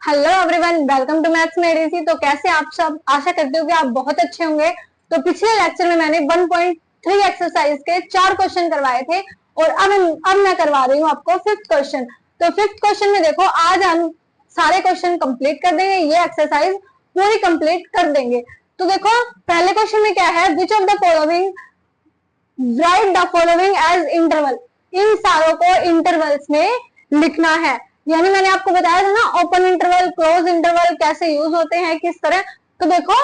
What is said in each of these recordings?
Hello everyone, welcome to maths made easy. तो कैसे आप सब, आशा करती हूँ कि आप बहुत अच्छे होंगे। तो पिछले लेक्चर में मैंने 1.3 एक्सरसाइज के 4 क्वेश्चन करवाए थे और अब मैं करवा रही हूँ आपको 5th क्वेश्चन। तो 5th क्वेश्चन में देखो, आज हम सारे क्वेश्चन कंप्लीट कर देंगे, ये एक्सरसाइज पूरी कंप्लीट कर देंगे। तो देखो पहले क्वेश्चन में क्या है, which of the following write the following as interval. इन सारों को इंटरवल्स में लिखना है। यानी मैंने आपको बताया था ना, ओपन इंटरवल, क्लोज इंटरवल कैसे यूज होते हैं, किस तरह। तो देखो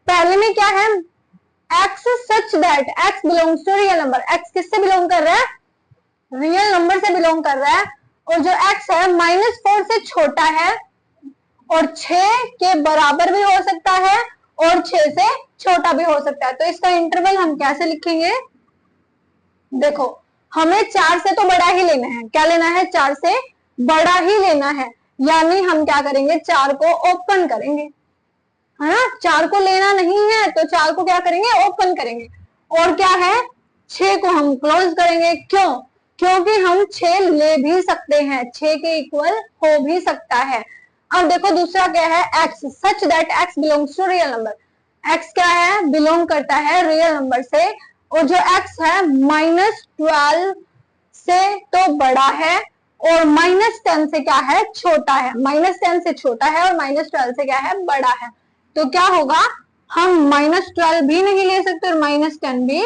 पहले में क्या है, x such that x belongs to real number. x किससे बिलोंग कर रहा है, रियल नंबर से बिलोंग कर रहा है। और जो x है -4 से छोटा है और 6 के बराबर भी हो सकता है और 6 से छोटा भी हो सकता है। तो इसका इंटरवल हम कैसे लिखेंगे, देखो हमें 4 से तो बड़ा ही लेना है। क्या लेना है, 4 से बड़ा ही लेना है। यानी हम क्या करेंगे, 4 को ओपन करेंगे, है ना। 4 को लेना नहीं है तो 4 को क्या करेंगे, ओपन करेंगे। और क्या है, 6 को हम क्लोज करेंगे। क्यों, क्योंकि हम 6 ले भी सकते हैं, 6 के इक्वल हो भी सकता है। अब देखो दूसरा क्या है, x such that x belongs to real number. x क्या है, बिलोंग करता है रियल नंबर से। और जो x है -12 से तो बड़ा है और -10 से क्या है, छोटा है। -10 से छोटा है और -12 से क्या है, बड़ा है। तो क्या होगा, हम -12 भी नहीं ले सकते और -10 भी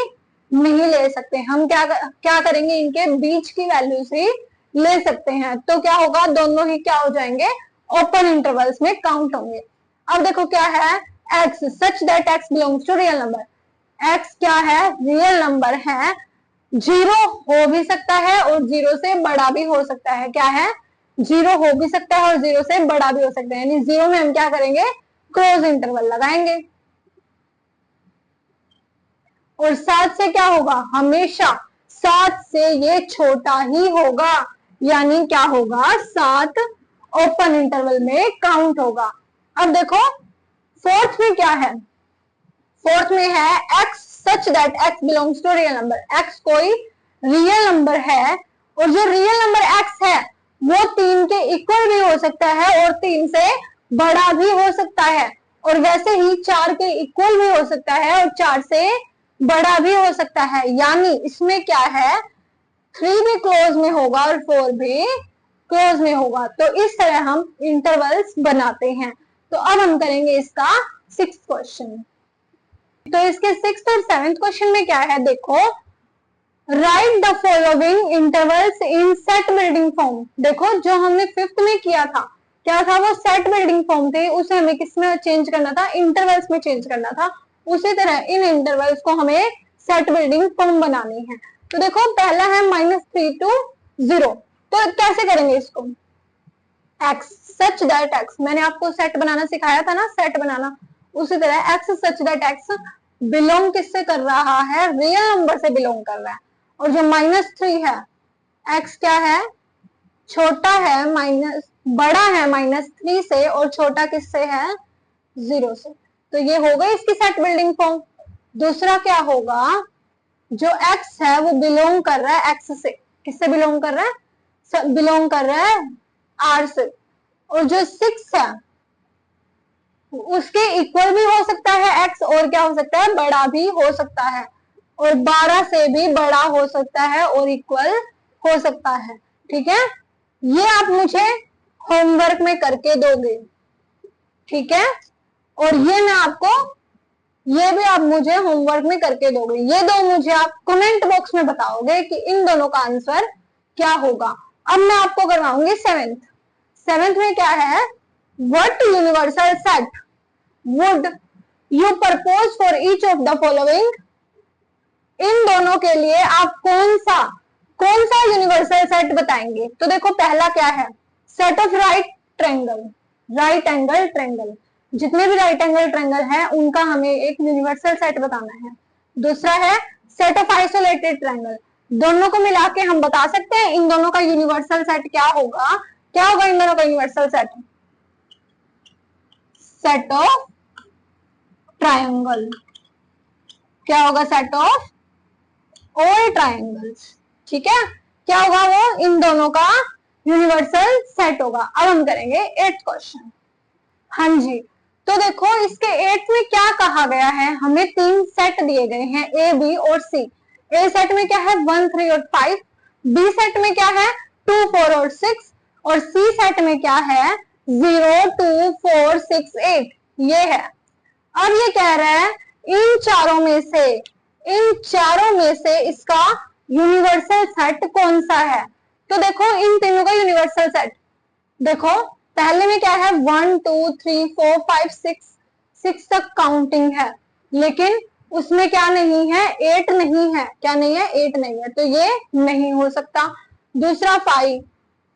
नहीं ले सकते। हम क्या करेंगे, इनके बीच की वैल्यूज ही ले सकते हैं। तो क्या होगा, दोनों ही क्या हो जाएंगे, ओपन इंटरवल्स में काउंट होंगे। अब देखो क्या है, x such that x belongs to real number. x क्या है, रियल नंबर है, 0 हो भी सकता है और 0 से बड़ा भी हो सकता है। क्या है, 0 हो भी सकता है और 0 से बड़ा भी हो सकता है। यानी 0 में हम क्या करेंगे, क्लोज इंटरवल लगाएंगे। और 7 से क्या होगा, हमेशा 7 से ये छोटा ही होगा। यानी क्या होगा, 7 ओपन इंटरवल में काउंट होगा। अब देखो फोर्थ में क्या है, फोर्थ में है x such that x belongs to real number. x कोई रियल नंबर है और जो रियल नंबर x है वो 3 के इक्वल भी हो सकता है और 3 से बड़ा भी हो सकता है। और वैसे ही 4 के इक्वल भी हो सकता है और 4 से बड़ा भी हो सकता है। यानी इसमें क्या है, 3 भी क्लोज में होगा और 4 भी क्लोज में होगा। तो इस तरह हम इंटरवल्स बनाते हैं। तो अब हम करेंगे इसका 6th क्वेश्चन। तो इसके 6th और 7th क्वेश्चन में क्या है, देखो right the following intervals in set building form. देखो जो हमने 5th में किया था, क्या था वो, सेट बिल्डिंग फॉर्म थे, उसे हमें किस में चेंज करना था, इंटरवल्स में चेंज करना था। उसी तरह इन इंटरवल्स को हमें सेट बिल्डिंग फॉर्म बनानी है। तो देखो पहला है -3 to 0। तो कैसे करेंगे इसको, x सच दैट x, मैंने आपको सेट बनाना सिखाया था ना, सेट बनाना। उसी तरह x such that x belong किससे कर रहा है, रियल नंबर से बिलोंग कर रहा है। और जो -3 है, x क्या है, छोटा है, बड़ा है -3 से और छोटा किससे है, 0 से। तो ये हो गई इसकी सेट बिल्डिंग फॉर्म। दूसरा क्या होगा, जो x है वो बिलोंग कर रहा है x से, किससे बिलोंग कर रहा है, बिलोंग कर रहा है r से। और जो 6 है उसके इक्वल भी हो सकता है x और क्या हो सकता है, बड़ा भी हो सकता है। और 12 से भी बड़ा हो सकता है और इक्वल हो सकता है। ठीक है, ये आप मुझे होमवर्क में करके दोगे, ठीक है। और ये मैं आपको, ये भी आप मुझे होमवर्क में करके दोगे। ये दो मुझे आप कमेंट बॉक्स में बताओगे कि इन दोनों का आंसर क्या होगा। अब मैं आपको करवाऊंगी 7th में क्या है, what universal set would you propose for each of the following. इन दोनों के लिए आप कौन सा यूनिवर्सल सेट बताएंगे। तो देखो पहला क्या है, set of right angle triangle. जितने भी राइट एंगल ट्रायंगल है उनका हमें एक यूनिवर्सल सेट बताना है। दूसरा है सेट ऑफ आइसोलेटेड ट्रायंगल। दोनों को मिला के हम बता सकते हैं इन दोनों का यूनिवर्सल सेट क्या होगा। क्या होगा इन दोनों का universal set, set of triangle. क्या होगा, सेट ऑफ ऑल ट्रायंगल्स। ठीक है, क्या होगा वो, इन दोनों का यूनिवर्सल सेट होगा। अब हम करेंगे 8th क्वेश्चन। हाँ जी, तो देखो इसके 8 में क्या कहा गया है, हमें 3 सेट दिए गए हैं ए, बी और सी। ए सेट में क्या है 1, 3 और 5, बी सेट में क्या है 2, 4 और 6, और सी सेट में क्या है 0, 2, 4, 6, 8, ये है। अब ये कह रहा है इन चारों में से इसका यूनिवर्सल सेट कौन सा है। तो देखो इन तीनों का यूनिवर्सल सेट देखो, पहले में क्या है 1, 2, 3, 4, 5, 6 तक काउंटिंग है, लेकिन उसमें क्या नहीं है 8 नहीं है, क्या नहीं है 8 नहीं है, तो ये नहीं हो सकता। दूसरा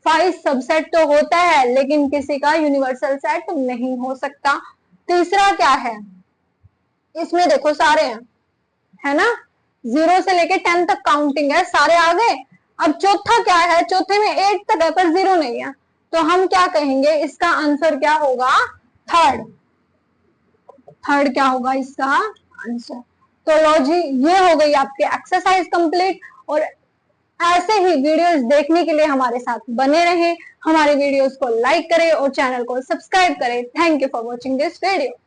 5 सबसेट तो होता है लेकिन किसी का यूनिवर्सल सेट नहीं हो सकता। तीसरा क्या है, इसमें देखो सारे हैं, है ना, 0 से लेके 10 तक काउंटिंग है, सारे आ गए। अब चौथा क्या है, चौथे में 8 तक है पर 0 नहीं है, तो हम क्या कहेंगे, इसका आंसर क्या होगा, थर्ड। थर्ड क्या होगा इसका आंसर। तो लो जी, ये हो गई आपकी एक्सरसाइज कंप्लीट। और ऐसे ही वीडियोस देखने के लिए हमारे साथ बने रहें, हमारे वीडियोस को लाइक करें और चैनल को सब्सक्राइब करें। Thank you for watching this video.